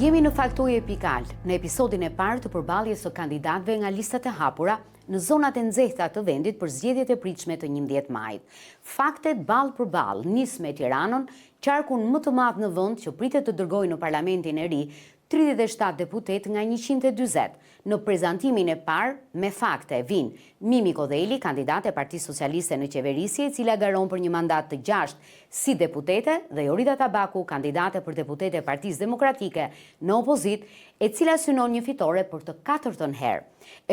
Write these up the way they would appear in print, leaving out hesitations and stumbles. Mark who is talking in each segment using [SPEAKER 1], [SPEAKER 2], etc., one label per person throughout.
[SPEAKER 1] Jemi në Faktori Epikal, në episodin e parë të përballjes së kandidatëve nga listat e hapura në zonat e nxehta të vendit për zgjedhjet e pritshme të 11 majit. Faktet ballë për ballë nis me Tiranën, qarkun më të madh në vend që pritet të dërgojë në parlamentin e ri 37 deputet nga 140. Në prezantimin e parë, me fakte vijnë Mimi Kodheli, kandidate e Partisë Socialiste në qeverisje, e cila garon për një mandat të 6 si deputete, dhe Jorida Tabaku, kandidate për deputete e Partisë Demokratike në opozit, e cila synon një fitore për të 4th herë.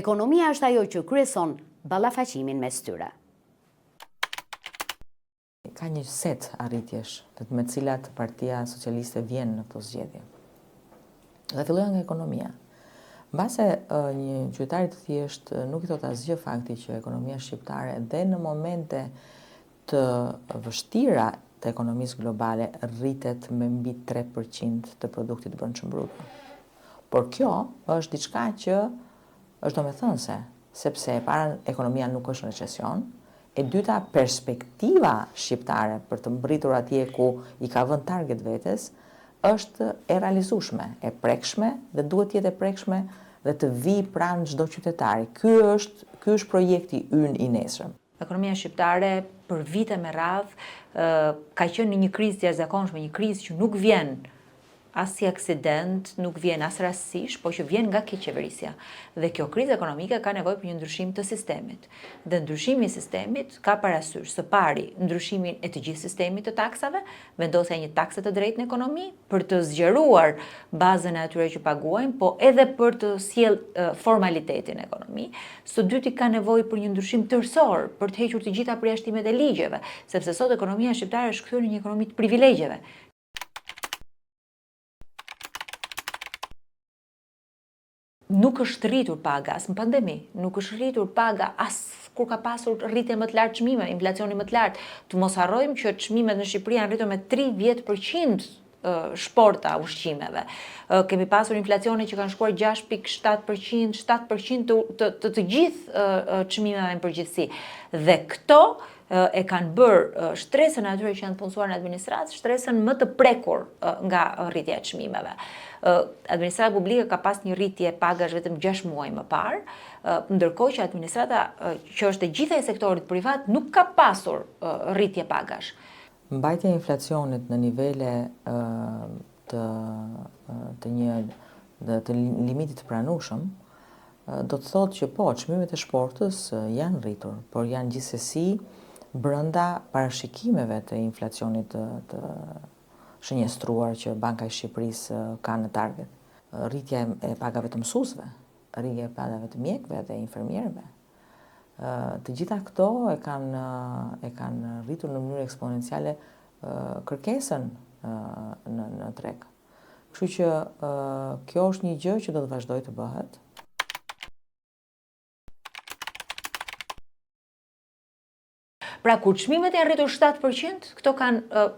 [SPEAKER 1] Ekonomia është ajo që kryeson ballafaqimin mes tyre.
[SPEAKER 2] Ka një set arritjesh me të cilat Partia Socialiste vjen në këto zgjedhje. Dhe fillojnë nga ekonomia. Mbase një qytetari të thjesht nuk i thot asgjë fakti që ekonomia shqiptare dhe në momente të vështira të ekonomisë globale rritet me mbi 3% të produktit brendshëm brut. Por kjo është diçka që është domethënëse, sepse e para ekonomia nuk është në recesion, e dyta perspektiva shqiptare për të mbritur atje ku i ka vënë target vetes është e realizueshme, e prekshme dhe duhet të jetë e prekshme dhe të vi pranë çdo qytetari. Ky është projekti ynë i nesërm.
[SPEAKER 3] Ekonomia shqiptare për vite me radhë ka qenë në një krizë të jashtëzakonshme, një krizë që nuk vjen as si aksident, nuk vjen as rastësisht, po që vjen nga keqeverisja. Dhe kjo krizë ekonomike ka nevojë për një ndryshim të sistemit. Dhe ndryshimi i sistemit ka parasysh së pari ndryshimin e të gjithë sistemit të taksave, vendosja e një takse të drejtë në ekonomi për të zgjeruar bazën e atyre që paguajnë, po edhe për të sjell formalitetin në ekonomi. Së dyti ka nevojë për një ndryshim tërësor për të hequr të gjitha përjashtimet e ligjeve, sepse sot ekonomia shqiptare është kthyer në një ekonomi të privilegjeve. Nuk është rritur paga as në pandemi, nuk është rritur paga as kur ka pasur rritje më të lartë çmime, inflacioni më të lartë. Të mos harrojmë që çmimet në Shqipëri janë rritur me 30% shporta ushqimeve. Kemi pasur inflacione që kanë shkuar 6.7%, 7% të gjithë çmimeve në përgjithësi. Dhe këto e kanë bërë shtresën e atyre që janë punësuar në administratë, shtresën më të prekur nga rritja e çmimeve. Administrata publike ka pas një rritje pagash vetëm 6 muaj më parë, ndërkohë që administrata që është e gjitha e sektorit privat nuk ka pasur rritje pagash.
[SPEAKER 2] Mbajtja e inflacionit në nivele të limitit pranueshëm do të thotë që po, çmimet e shportës janë rritur, por janë gjithsesi brenda parashikimeve të inflacionit të shënjestruar që Banka e Shqipërisë ka në target. Rritja e pagave të mësuesve, rritja e pagave të mjekëve dhe infermierëve. Të gjitha këto e kanë rritur në mënyrë eksponenciale kërkesën në treg. Kështu që kjo është një gjë që do të vazhdojë të bëhet.
[SPEAKER 3] Pra kur çmimet janë rritur 7%, këto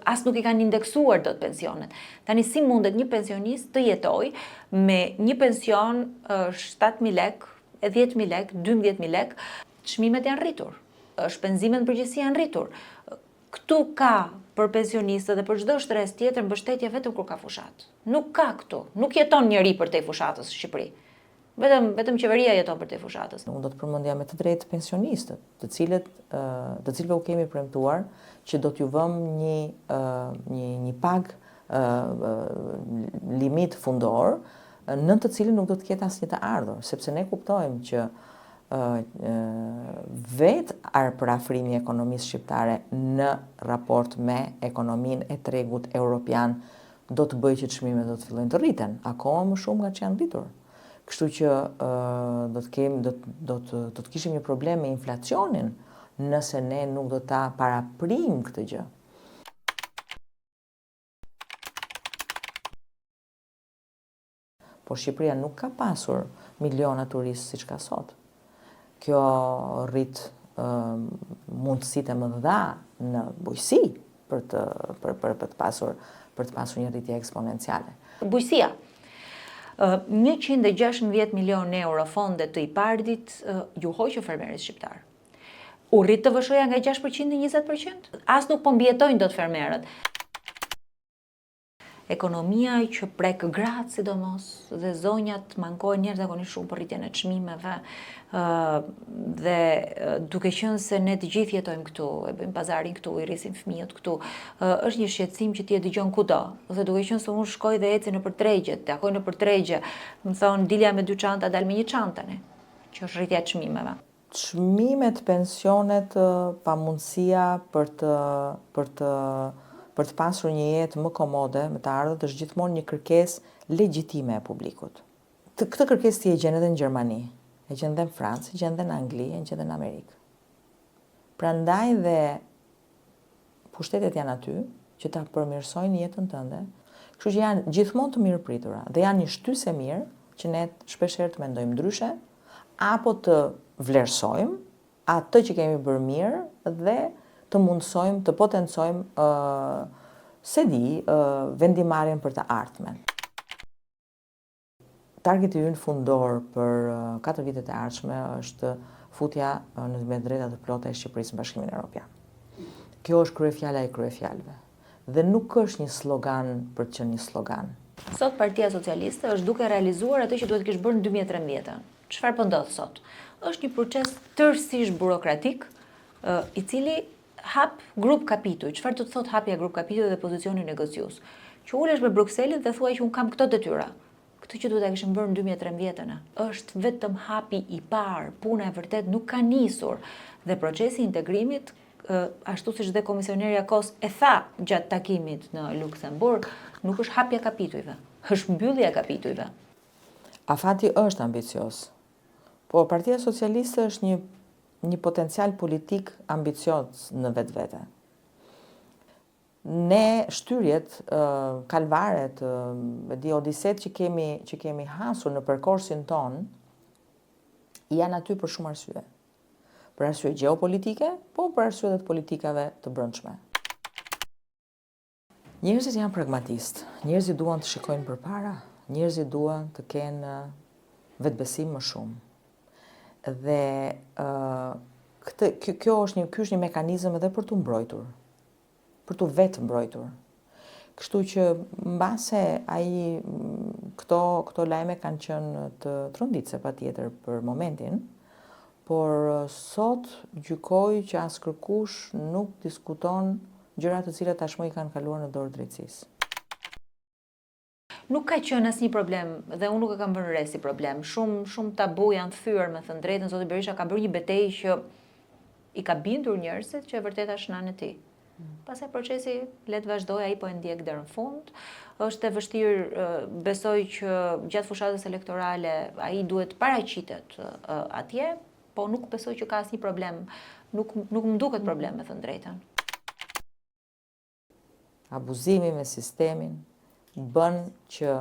[SPEAKER 3] as nuk i kanë indeksuar dot pensionet. Tani si mundet një pensionist të jetojë me një pension 7.000 lek, 10.000 lek, 12.000 lek, çmimet janë rritur, shpenzimet në përgjithësi janë rritur. Këtu ka për pensionistët dhe për çdo shtresë tjetër mbështetje vetëm kur ka fushat. Nuk ka këtu, nuk jeton njeri përtej fushatës në Shqipëri. Vetëm qeveria jeton për te fushatës.
[SPEAKER 2] Unë do të përmendja me të drejtë pensionistët, të cilëve u kemi premtuar që do t'ju vëmë një pagë limit fundor, në të cilën nuk do të ketë asnjë të ardhur, sepse ne kuptojmë që vetë parafrimi i ekonomisë shqiptare në raport me ekonominë e tregut europian do të bëjë që çmimet do të fillojnë të rriten, akoma më shumë nga që janë rritur. Kështu që do të kishim një problem me inflacionin nëse ne nuk do ta paraprim këtë gjë. Por Shqipëria nuk ka pasur miliona turistë siç ka sot. Kjo rrit mundësitë më të mëdha në bujqësi për të pasur një rritje eksponenciale.
[SPEAKER 3] Bujqësia. 116 milion euro fonde të IPARD-it ju hoqë fermerët shqiptar. U rrit të vëshoja nga 6% në 20%? As nuk po mbjetojnë dot fermerët. ekonomia që prek gratë sidomos dhe zonjat mankojnë jashtëzakonisht shumë për rritjen e çmimeve dhe duke qenë se ne të gjithë jetojmë këtu, e bëjmë pazarin këtu, i rrisim fëmijët këtu, është një shqetësim që ti e dëgjon kudo. Dhe duke qenë se unë shkoj dhe eci nëpër tregje, takoj nëpër tregje, më thonë dilja me 2 çanta, dal me 1 çantane, që është rritja e çmimeve.
[SPEAKER 2] Çmimet, pensionet, pamundësia për të pasur një jetë më komode me të ardhët është gjithmonë një kërkesë legjitime e publikut. Këtë kërkesë ti e gjen edhe në Gjermani, e gjen edhe në Francë, e gjen edhe në Angli, e gjen edhe në Amerikë. Prandaj dhe pushtetet janë aty që ta përmirësojnë jetën tënde, kështu që janë gjithmonë të mirëpritura dhe janë një shtysë e mirë që ne shpeshherë të mendojmë ndryshe apo të vlerësojmë atë që kemi bërë mirë dhe të mundsojmë, të potencojmë vendimarrjen për të ardhmen. Targeti ynë fundor për 4 vitet e ardhshme është futja me drejta të plota e Shqipërisë në Bashkimin Evropian. Kjo është kryefjala e kryefjalëve dhe nuk është një slogan për të qenë një slogan.
[SPEAKER 3] Sot Partia Socialiste është duke realizuar atë që duhet kishte bërë në 2013. Çfarë po ndodh sot? Është një proces tërësisht burokratik, i cili hap grup kapituj. Çfarë do të thotë hapja grup kapituj dhe pozicioni negociues? Që ulesh me Brukselin dhe thuaj që un kam këto detyra. Këtë që duhet ta kishim bërë në 2013. Është vetëm hapi i parë. Puna e vërtet nuk ka nisur dhe procesi i integrimit, ashtu siç dhe komisioneri Kos e tha gjatë takimit në Luksemburg, nuk është hapja kapitujve, është mbyllja e kapitujve.
[SPEAKER 2] Afati është ambicios, por Partia Socialiste është një potencial politik ambicios në vetvete. Ne shtyrjet, kalvaret, odiset që kemi hasur në perkorsin ton, janë aty për shumë arsye. Për arsye gjeopolitike, po për arsye dhe të politikave të brendshme. Njerëzit janë pragmatist, njerëzit duan të shikojnë përpara, njerëzit duan të kenë vetbesim më shumë. Dhe ky është një mekanizëm edhe për të mbrojtur, për të vetë mbrojtur. Kështu që mbase këto lajme kanë qenë të tronditse patjetër për momentin, por sot gjykoj që as kërkush nuk diskuton gjëra të cilat tashmë i kanë kaluar në dorë drejtësisë.
[SPEAKER 3] Nuk ka qenë asnjë problem dhe unë nuk e kam vënë re si problem. Shumë tabu janë thyer, me thënë drejtën, zoti Berisha ka bërë një betejë që i ka bindur njerëzit që e vërtet është nënë e tij. Pastaj procesi le të vazhdojë, ai po e ndjek deri në fund. Është e vështirë, besoj që gjatë fushatës elektorale ai duhet paraqitet atje, po nuk besoj që ka asnjë problem. Nuk më duket problem, me thënë drejtën.
[SPEAKER 2] Abuzimi me sistemin bën që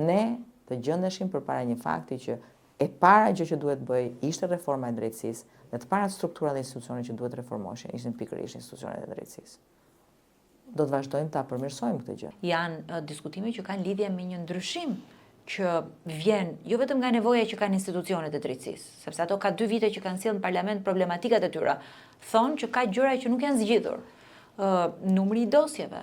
[SPEAKER 2] ne të gjendeshim përpara një fakti që e para gjë që duhet bëj ishte reforma e drejtësisë dhe të parat struktura dhe institucionet që duhet reformoheshin ishin pikërisht institucionet e drejtësisë. Do të vazhdojmë ta përmirësojmë këtë gjë.
[SPEAKER 3] Janë diskutime që kanë lidhje me një ndryshim që vjen jo vetëm nga nevoja që kanë institucionet e drejtësisë, sepse ato ka 2 vite që kanë sjellë në parlament problematikat e tyre. Thonë që ka gjëra që nuk janë zgjidhur. Numri i dosjeve,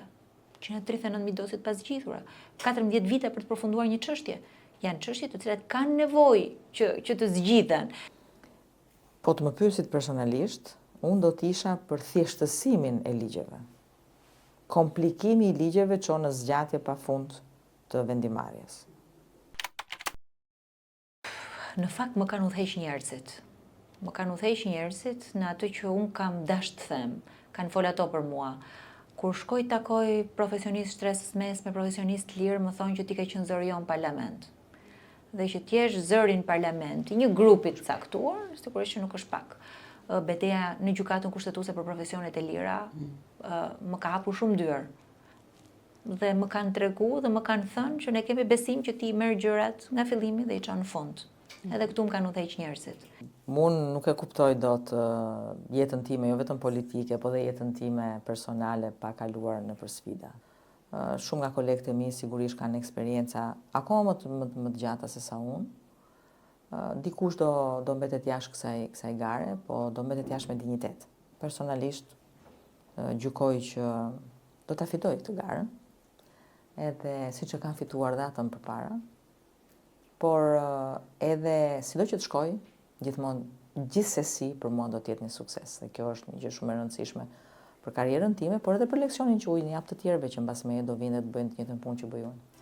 [SPEAKER 3] 139.000 dosje të pazgjidhura, 14 vite për të përfunduar një çështje. Janë çështje të cilat kanë nevojë që të zgjidhen.
[SPEAKER 2] Po të më pyesit personalisht, unë do të isha për thjeshtësimin e ligjeve. Komplikimi i ligjeve çon në zgjatje pafund të vendimarrjes.
[SPEAKER 3] Në fakt më kanë udhëheq njerëzit. Më kanë udhëheq njerëzit në atë që unë kam dash të them. Kanë folë ato për mua. Kur shkoj takoj profesionistë shtresës mesme, profesionistë lirë, më thonë që ti ke qenë zëri jonë në parlament. Dhe që ti jesh zëri në parlament i një grupi të caktuar, sigurisht që nuk është pak. Betejë në gjykatën kushtetuese për profesionet e lira më ka hapur shumë dyer. Dhe më kanë treguar dhe më kanë thënë që ne kemi besim që ti merr gjërat nga fillimi dhe i çon në fund. Edhe këtu më kanë udhëheq njerëzit.
[SPEAKER 2] Unë nuk e kuptoj dot jetën time, jo vetëm politike, po dhe jetën time personale pa kaluar nëpër sfida. Shumë nga kolegët e mi sigurisht kanë eksperjenca akoma më të gjata se sa unë. Dikush do mbetet jashtë kësaj gare, po do mbetet jashtë me dinjitet. Personalisht gjykoj që do ta fitoj këtë garën edhe si që kanë fituar datën për para, por edhe sido që të shkoj, gjithsesi për mua do të jetë një sukses. Dhe kjo është një gjë shumë e rëndësishme për karrierën time, por edhe për leksionin që uj një jap të tjerëve që mbas meje do vinë dhe të bëjnë të njëjtën punë që bëj unë.